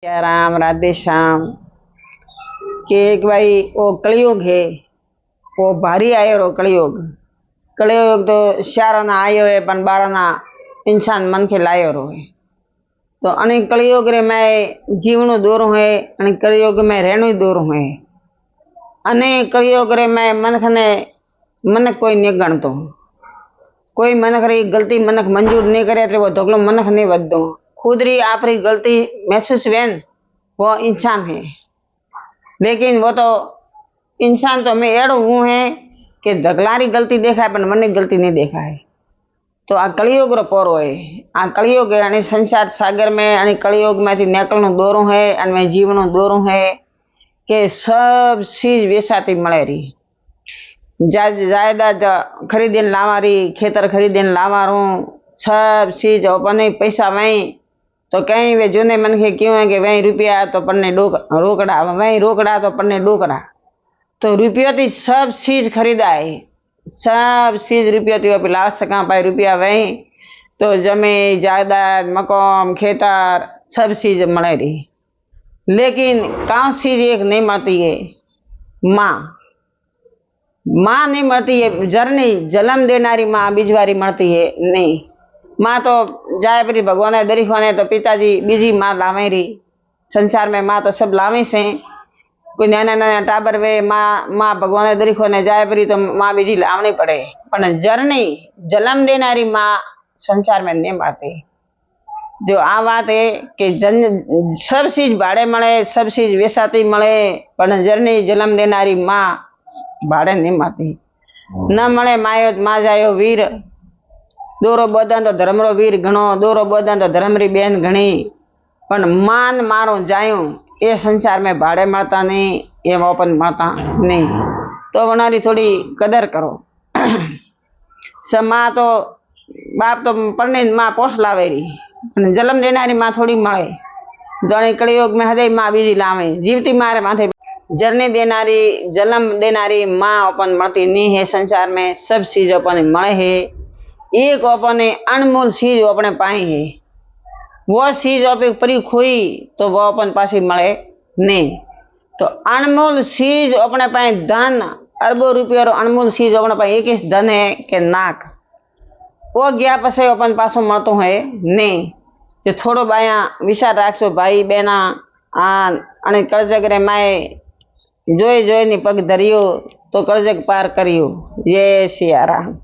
क्या राम राधे श्याम कि एक भाई वो कलयुग है। वो भारी आयो रो कलयुग। कलयुग तो शारा ना आयो है पण बारा ना इंसान मन के लायो रो है। तो अने कलयुग रे मैं जीवनो दूर है अने कलयुग में रहनो दूर है। अने कलयुग रे मैं मनख ने मनख कोई नहीं गणतो। कोई मनख री गलती मनख मंजूर नहीं करे तो वो धोगलो मनख नहीं वधदो। खुद री आपरी गलती महसूस वेन वो इंसान है। लेकिन वो तो इंसान तो मैं एड़ो हूँ है कि धगलारी गलती देखा है पर मन गलती नहीं देखा है। तो आ कलयुग रो पोरो है। आ कलयुग है अने संसार सागर में अने कलयुग में निकलनो दोरो है अने मैं जीवनो दोरो है कि सब चीज वेसाती मळे री। जायदाद खरीदीने लावा री, खेतर खरीदीने लावा रू, सब चीज अपने पैसा वही तो कहीं वे जूने मन के क्यों है कि वही रुपया तो पन्ने रोकड़ा, वही रोकड़ा तो पन्ने डोकड़ा। तो रुपया थी सब चीज खरीदा है, सब चीज रुपया थी वो ला सका पाए रुपया वही तो जमे जायदाद मकान खेतर सब चीज मळे रही। लेकिन कौन चीज एक नहीं मरती है, माँ। माँ नहीं मरती है, जरनी जन्म देनारी माँ बीजवारी मरती है नहीं। माँ तो जाए परी भगवान दरीखो ने तो पिताजी बीजी माँ लावे री। संसार में माँ तो सब लावे से। कोई नाना नाना टाबर वे माँ भगवान दरीखो ने जाए परी तो माँ बीजी लावनी पड़े। पण जरनी जन्म देनारी माँ संसार में नहीं मरती। जो आ बात है कि सब चीज भाड़े मळे, सब चीज वेसाती मळे पण जरनी जन्म देनारी माँ भाड़े नहीं मरती। न मळे मायो माँ जायो वीर। दोरो बदन तो धर्मरो वीर घणो, दोरो बदन तो धर्मरी बेन घणी पण मान मारो जायो ये संसार में भाड़े मरता नहीं, ये ओपन मरता नहीं। तो वनारी थोड़ी कदर करो। सब माँ तो बाप तो परने माँ पोस लावे री जन्म देनारी माँ थोड़ी मळे। जाने कलयुग में हदे माँ बीजी लावे जीवती मारे माथे जरने देनारी जन्म देनारी माँ अपन मरती नहीं है। संसार में सब चीज अपन मळे है। एक अपने अनमोल चीज अपने पाए है। वो चीज अपने परी खोई तो वो अपन पासी मळे नहीं। तो अनमोल चीज अपने पाए धन अरबों रुपया रो अनमोल चीज अपने पाए एक ही धन है कि नाक। वो गया पछे अपन पासो मळतो है नहीं। जो थोड़ो बाया विचार राखशो भाई बहना आ कर्जक रे माए जोई जोई नी पग धरियो तो कर्जक पार करियो। जय सिया राम।